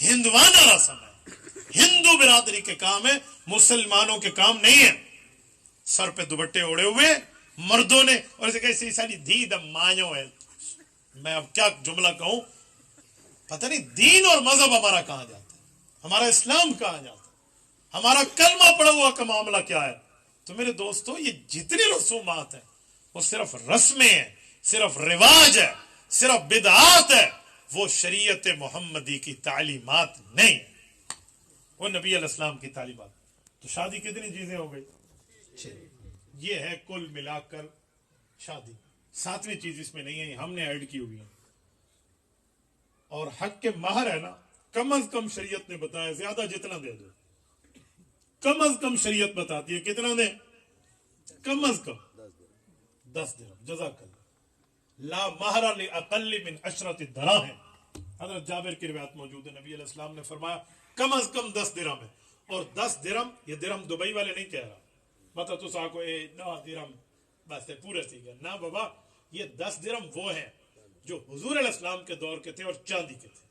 हिंदवाना रस्म है, हिंदू बिरादरी के काम है, मुसलमानों के काम नहीं है। सर पे दुपट्टे ओढ़े हुए मर्दों ने, और इसे कैसे सारी धी द मायो है। मैं अब क्या जुमला कहूं, पता नहीं दीन और मजहब हमारा कहां जाता है, हमारा इस्लाम कहां जाता है, हमारा कलमा पड़ा हुआ का मामला क्या है। तो मेरे दोस्तों, ये जितनी रसूमात है वो सिर्फ रस्में हैं, सिर्फ रिवाज है, सिर्फ बिदआत है, वो शरीयत मोहम्मदी की तालीमात नहीं है, वो नबी अलैहिस्सलाम की तालीमात। तो शादी कितनी चीजें हो गई, ये है कुल मिलाकर शादी। सातवीं चीज इसमें नहीं है, हमने ऐड की हुई है। और हक के महर है ना, कम अज कम शरीयत ने बताया, ज्यादा जितना दे दो, कम अज कम शरीयत बताती है कितना दे, कम अज कम 10 दिरहम। जज़ाकल्लाह। ला महरा लि अक़ल्लि मिन अशरति दराहिम। हज़रत जाबिर की रिवायत मौजूद है, नबी अलैहिस्सलाम ने फरमाया कम अज कम 10 दिरहम है। और 10 दिरहम, ये दिरहम दुबई वाले नहीं कह रहा, मतलब तो साको ए 9 दिरहम बस पूरे थी गया ना बाबा, ये 10 दिरहम वो है जो हुजूर अलैहिस्सलाम के दौर के थे और चांदी के थे।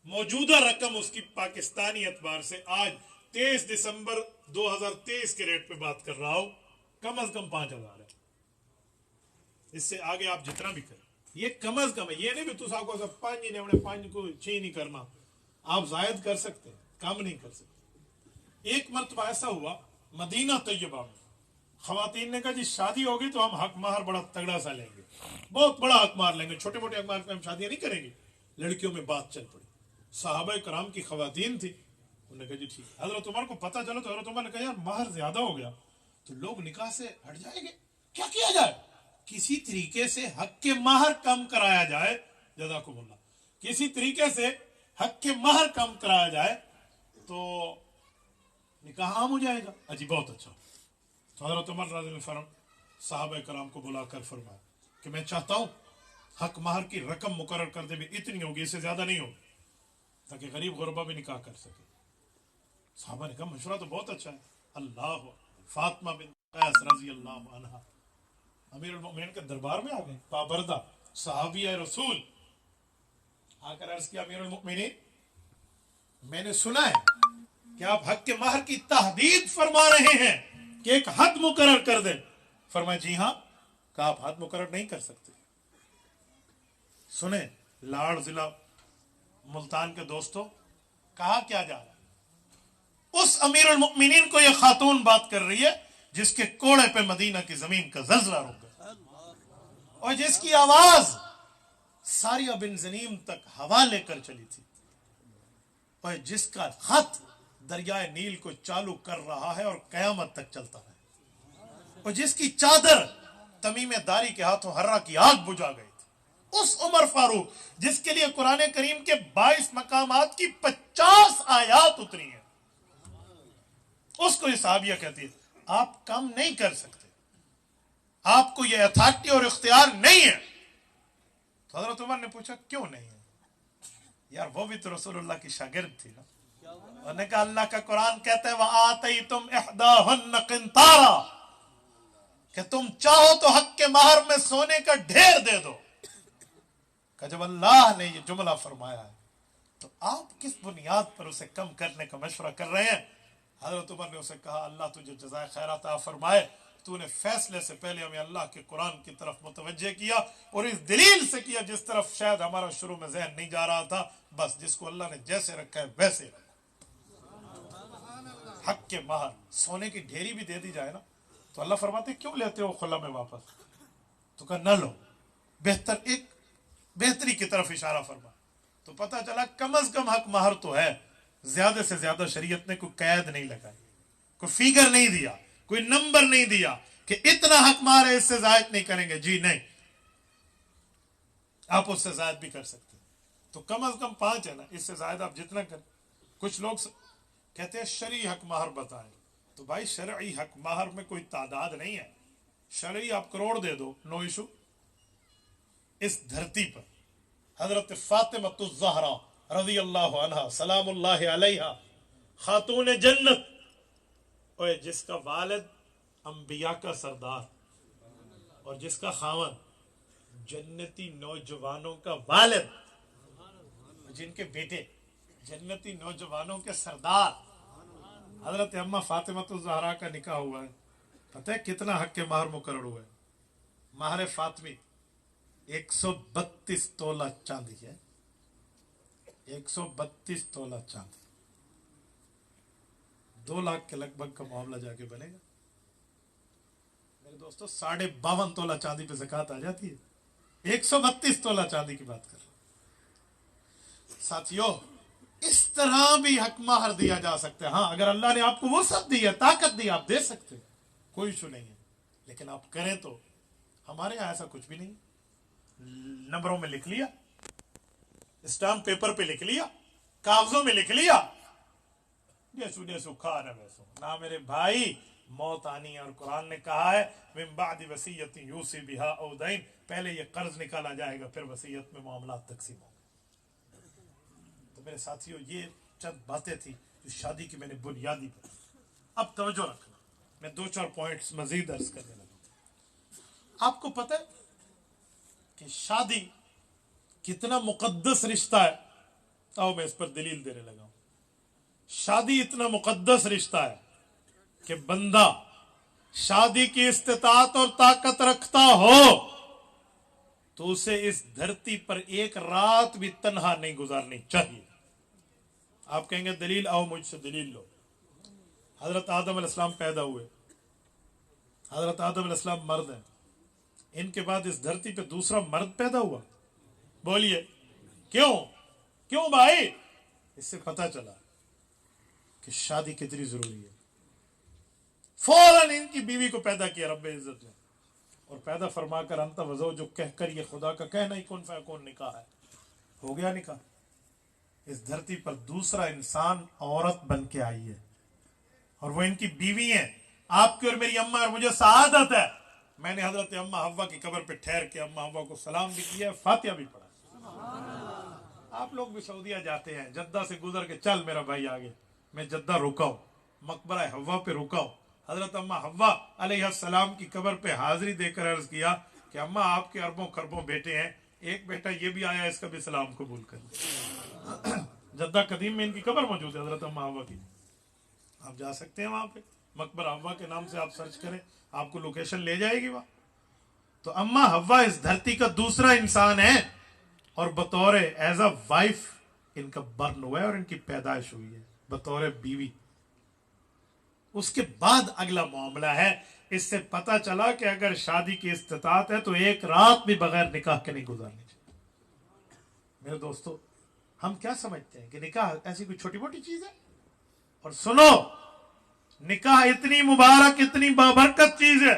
मौजूदा रकम उसकी पाकिस्तानी एतबार से आज 23 दिसंबर 2023 के रेट पे बात कर रहा हूं, कम अज कम 5000 है। इससे आगे आप जितना भी करें, ये कम अज कम है। ये नहीं भी तुम आपको सब 5 ने अपने 5 को 6 नहीं करना, आप जायद कर सकते हैं, कम नहीं कर सकते। एक मरतबा ऐसा हुआ मदीना तैयबा में, खवातीन ने कहा जी शादी होगी तो हम हक महर बड़ा तगड़ा सा लेंगे, बहुत बड़ा हक महर लेंगे, छोटे मोटे हक महर पे हम शादियां नहीं करेंगे। लड़कियों में बात चल पड़ी, सहाबा कराम की खवातीन थी, उन्होंने कहा जी ठीक। हजरत उमर को पता चला तो हजरत उमर ने कहा यार महर ज्यादा हो गया तो लोग निकाह से हट जाएंगे, क्या किया जाए? किसी तरीके से हक के महर कम कराया जाए, जज़ाकुमुल्लाह, किसी तरीके से हक के महर कम कराया जाए तो निकाह आम हो जाएगा। अजी बहुत अच्छा। तो हजरत उमर रज़ी अल्लाह अन्हु सहाबा कराम को बुलाकर फरमाया कि मैं चाहता हूं हक महर की रकम मुकर्रर कर दे, भी इतनी होगी, इससे ज्यादा नहीं होगी, ताकि गरीब गुरबा भी निकाह कर सके। साहबा ने कहा मशवरा तो बहुत अच्छा है। अल्लाह, फातिमा बिन कैस रज़ी अल्लाह अन्हा अमीरुल मोमिनीन के दरबार में आ गए, पाबरदा सहाबिया रसूल, आकर अर्ज किया अमीरुल मोमिनीन, मैंने सुना है कि आप हक के महर की तहदीद फरमा रहे हैं कि एक हद मुकर्रर कर दें। फरमाया जी हाँ। कहा आप हद मुकर्रर नहीं कर सकते। सुने लाड़ जिला मुल्तान के दोस्तों, कहा क्या जा रहा है, उस अमीरुल मोमिनीन को यह खातून बात कर रही है जिसके कोड़े पे मदीना की जमीन का जलजला रुक गया और जिसकी आवाज सारिया बिन जनीम तक हवा लेकर चली थी और जिसका खत दरियाए नील को चालू कर रहा है और कयामत तक चलता है और जिसकी चादर तमीम दारी के हाथों हर्रा की आग बुझा गई थी, उस उमर फारूक जिसके लिए कुरान करीम के 22 मकामात की 50 आयात उतरी है, उसको ये साहबिया कहती है आप कम नहीं कर सकते, आपको ये अथॉरिटी और इख्तियार नहीं है। तो हजरत उमर ने पूछा क्यों नहीं है? यार वो भी तो रसूलुल्लाह की शागिर्द थी ना। उन्होंने कहा अल्लाह का कुरान कहता है वआतैतुम इहदाहुन्न किंतारा, कि तुम चाहो तो हक के महर में सोने का ढेर दे दो। कि जब अल्लाह ने ये जुमला फरमाया है तो आप किस बुनियाद पर उसे कम करने का मशवरा कर रहे हैं? हजरत उमर ने उसे कहा अल्लाह तुझे जज़ाए खैर अता फरमाए, तूने फैसले से पहले हमें अल्लाह के कुरान की तरफ मुतवज्जे किया और इस दलील से किया जिस तरफ शायद हमारा शुरू में जहन नहीं जा रहा था। बस जिसको अल्लाह ने जैसे रखा है वैसे रखा। हक के महर सोने की ढेरी भी दे दी जाए ना तो अल्लाह फरमाते क्यों लेते हो खुला में वापस? तो कहा न लो, बेहतर एक बेहतरी की तरफ इशारा फरमा। तो पता चला कम अज कम हक महर तो है, ज्यादा से ज्यादा शरीयत ने कोई कैद नहीं लगाई, कोई फिगर नहीं दिया, कोई नंबर नहीं दिया कि इतना हक महर है इससे जायद नहीं करेंगे। जी नहीं, आप उससे जायद भी कर सकते। तो कम अज कम 5 है ना, इससे जायद आप जितना करें। कुछ लोग कहते हैं शरई हक महर बताएं, तो भाई शरई हक महर में कोई तादाद नहीं है। शरई आप करोड़ दे दो, नो इशू। इस धरती पर हजरत फातिमा ज़हरा रज़ी अल्लाह अन्हा सलामुल्लाह अलैहा खातून जन्नत, और जिसका वालिद अंबिया का सरदार और जिसका खावन जन्नती नौजवानों का वालिद, जिनके बेटे जन्नती नौजवानों के सरदार हजरत अम्मा फातिमा ज़हरा का निकाह हुआ है। पता है कितना हक के महर मुकर्रर हुआ है? महर फातिमी 132 तोला चांदी है। 132 तोला चांदी, 2 लाख के लगभग का मामला जाके बनेगा मेरे दोस्तों। 52.5 तोला चांदी पे ज़कात आ जाती है। 132 तोला चांदी की बात कर रहा हूं साथियों। इस तरह भी हक महर दिया जा सकता है। हाँ, अगर अल्लाह ने आपको वुसअत दी है, ताकत दी, आप दे सकते हैं, कोई इशू नहीं है। लेकिन आप करें तो। हमारे यहां ऐसा कुछ भी नहीं। नंबरों में लिख लिया, स्टाम्प पेपर पे लिख लिया, कागजों में लिख लिया, जैसू जैसू खा न वैसो ना। मेरे भाई, मौत आनी है और कुरान ने कहा है मिन बादि वसीयत यूसी बिहा औ दैन, पहले ये कर्ज निकाला जाएगा, फिर वसीयत में मामला तकसीम होगा। तो मेरे साथियों, ये चंद बातें थी जो शादी की मैंने बुनियादी पर। अब तवज्जो रखना, मैं 2-4 पॉइंट्स मजीद अर्ज करने लगा। आपको पता है कि शादी कितना मुकद्दस रिश्ता है? आओ मैं इस पर दलील देने लगा हूं। शादी इतना मुकद्दस रिश्ता है कि बंदा शादी की इस्तिताअत और ताकत रखता हो तो उसे इस धरती पर एक रात भी तन्हा नहीं गुजारनी चाहिए। आप कहेंगे दलील, आओ मुझसे दलील लो। हजरत आदम अलैहिस्सलाम पैदा हुए। हजरत आदम अलैहिस्सलाम मर्द हैं। इनके बाद इस धरती पे दूसरा मर्द पैदा हुआ? बोलिए क्यों? क्यों भाई? इससे पता चला कि शादी कितनी जरूरी है। फौरन इनकी बीवी को पैदा किया रब्बे इज्जत ने, और पैदा फरमाकर अंत वजो जो कहकर ये खुदा का कहना ही कौन फैकौन निकाह है, हो गया निकाह। इस धरती पर दूसरा इंसान औरत बन के आई है और वो इनकी बीवी है। आपकी और मेरी अम्मा और मुझे सआदत है। मैंने हजरत अम्मा हव्वा की कब्र पे ठहर के अम्मा हव्वा को सलाम भी किया, फातिहा भी पढ़ा। आप लोग भी सऊदीया जाते हैं, जद्दा से गुजर के चल मेरा भाई आगे, मैं जद्दा रुका हूं, मकबरा हव्वा पे रुका हूं। हजरत अम्मा हव्वा अलैहिस्सलाम की कब्र पे हाजिरी देकर अर्ज किया कि अम्मा आपके अरबों खरबों बेटे हैं, एक बेटा ये भी आया, इसका भी सलाम कबूल कर। जद्दा कदीम में इनकी कब्र मौजूद है हजरत अम्मा हव्वा की। आप जा सकते हैं वहां पे, मकबरा हव्वा के नाम से आप सर्च करें, आपको लोकेशन ले जाएगी वहां। तो अम्मा हव्वा इस धरती का दूसरा इंसान है और बतौर एज अ वाइफ इनका बर्न हुआ है और इनकी पैदाइश हुई है बतौर बीवी। उसके बाद अगला मामला है। इससे पता चला कि अगर शादी की इस्तिताअत है तो एक रात भी बगैर निकाह के नहीं गुजारनी चाहिए। मेरे दोस्तों, हम क्या समझते हैं कि निकाह ऐसी कोई छोटी मोटी चीज है? और सुनो, निकाह इतनी मुबारक, इतनी बाबरकत चीज है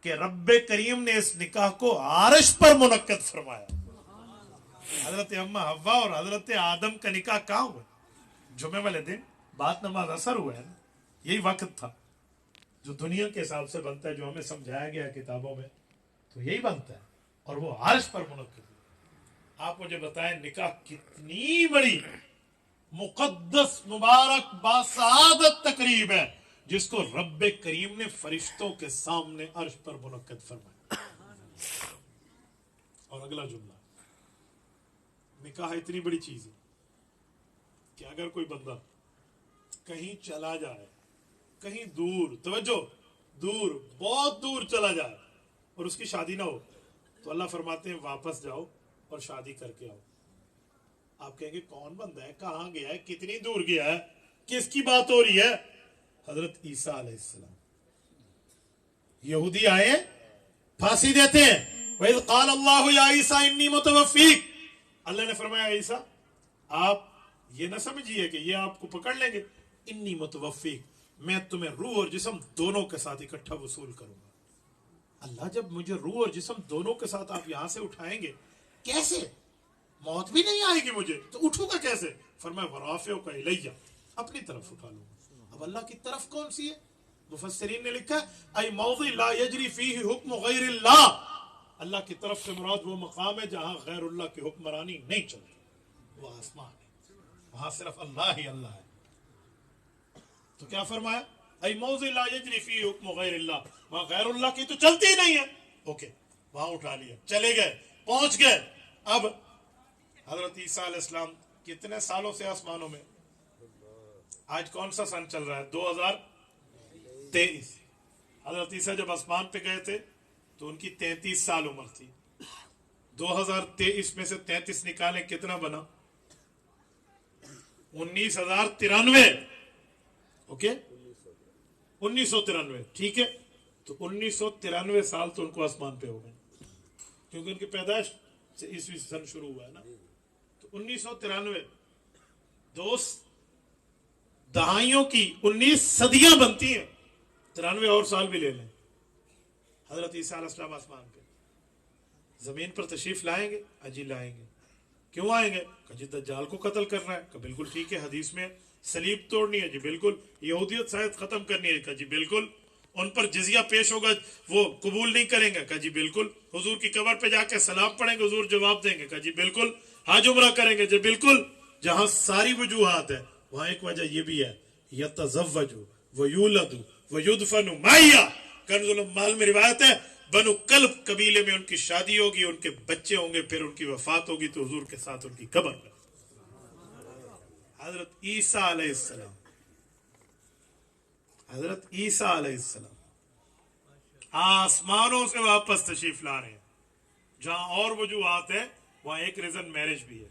कि रब्बे करीम ने इस निकाह को आरश पर मुनक्कद फरमाया। हजरत अम्मा हव्वा और हजरत आदम का निकाह कहां हुआ? जुमे वाले दिन बात नमाज असर हुआ है ना। यही वक्त था जो दुनिया के हिसाब से बनता है, जो हमें समझाया गया किताबों में, तो यही बनता है और वो आरश पर मुनक्कद। आप मुझे बताएं, निकाह कितनी बड़ी मुकद्दस मुबारक बासआदत तकरीब है जिसको रब्बे करीम ने फरिश्तों के सामने अर्श पर मुनक्कद फरमाया। और अगला जुमला, निकाह इतनी बड़ी चीज है कि अगर कोई बंदा कहीं चला जाए, कहीं दूर, तवज्जो, दूर, बहुत दूर चला जाए और उसकी शादी ना हो, तो अल्लाह फरमाते हैं वापस जाओ और शादी करके आओ। आप कहेंगे कौन बंदा है, कहां गया है, कितनी दूर गया है, किसकी बात हो रही है? हजरत ईसा अलैहिस्सलाम। यहूदी आए, फांसी देते हैं, वइज़ क़ाल अल्लाहु या ईसा इन्नी मुतवफ़्फ़ीक। अल्लाह ने फरमाया ईसा, आप ये ना समझिए कि ये आपको पकड़ लेंगे। इन्नी मुतवफ़्फ़ीक, मैं तुम्हें रूह और जिस्म दोनों के साथ इकट्ठा वसूल करूंगा। अल्लाह, जब मुझे रूह और जिस्म दोनों के साथ आप यहां से उठाएंगे, कैसे? मौत भी नहीं आएगी मुझे, तो उठूंगा कैसे? फरमाया वराफ़िउ का इलैया, अपनी तरफ उठा लूंगा। अब अल्लाह की तरफ कौन सी है? मुफस्सिरीन ने लिखा आई मौज़ि ला यजरी फीही हुक्म गैरिल्लाह। अल्लाह की तरफ से मुराद वो मकाम है जहां गैरुल्लाह की हुक्मरानी नहीं चलती, वो आसमान है, वहां सिर्फ अल्लाह ही अल्लाह है। तो क्या फरमाया? आई मौज़ि ला यजरी फीही हुक्म गैरिल्लाह, वहां गैरुल्लाह की तो चलती ही नहीं है। ओके, वहां उठा लिया, चले गए, पहुंच गए। अब हजरत ईसा अलैहिस्सलाम کتنے سالوں سے آسمانوں میں؟ آج کون سا سن چل رہا ہے؟ 2023۔ حضرت عیسیٰ جب آسمان پہ گئے تھے تو ان کی 33 سال عمر تھی۔ 2023 میں سے 33 نکالیں کتنا بنا؟ 19,093۔ اوکے، 1993، ٹھیک ہے۔ تو 1993 سال تو ان کو آسمان پہ ہو گئے، کیونکہ ان کی پیدائش سے عیسوی سن شروع ہوا ہے نا۔ تو 1993، 2 دہائیوں کی 19 صدیاں بنتی ہیں، 93 اور سال بھی لے لیں۔ حضرت عیسیٰ علیہ السلام آسمان پہ زمین پر تشریف لائیں گے؟ اجی لائیں گے۔ کیوں آئیں گے؟ کہ جی دجال کو قتل کرنا ہے، کہ بالکل ٹھیک ہے۔ حدیث میں صلیب توڑنی ہے، جی بالکل۔ یہودیت شاید ختم کرنی ہے، کہ جی بالکل۔ ان پر جزیہ پیش ہوگا، وہ قبول نہیں کریں گے، کہ جی بالکل۔ حضور کی قبر پہ جا کے سلام پڑھیں گے، حضور جواب دیں گے، کہ جی بالکل۔ حج عمرہ کریں گے، جی بالکل۔ جہاں ساری وجوہات ہے وہاں ایک وجہ یہ بھی ہے، یتزوج ویولد ویدفن معیہ۔ کنز المال میں روایت ہے، بنو کلب قبیلے میں ان کی شادی ہوگی، ان کے بچے ہوں گے، پھر ان کی وفات ہوگی تو حضور کے ساتھ ان کی قبر میں۔ حضرت عیسیٰ علیہ السلام، حضرت عیسیٰ علیہ السلام آسمانوں سے واپس تشریف لا رہے ہیں۔ جہاں اور وجوہات ہیں وہاں ایک ریزن میرج بھی ہے،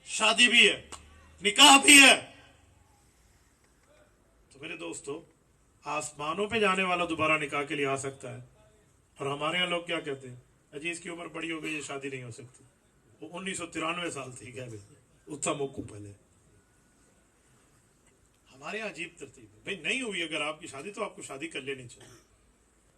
شادی بھی ہے، نکاح بھی ہے۔ تو میرے دوستو، آسمانوں پہ جانے والا دوبارہ نکاح کے لیے آ سکتا ہے، اور ہمارے یہاں لوگ کیا کہتے ہیں؟ اجی اس کی عمر بڑی ہو گئی، یہ شادی نہیں ہو سکتی۔ وہ 1993 سال تھی، کیا اتھا موقع پہلے۔ ہمارے یہاں عجیب ترتیب ہے، بھئی نہیں ہوئی اگر آپ کی شادی تو آپ کو شادی کر لینی چاہیے۔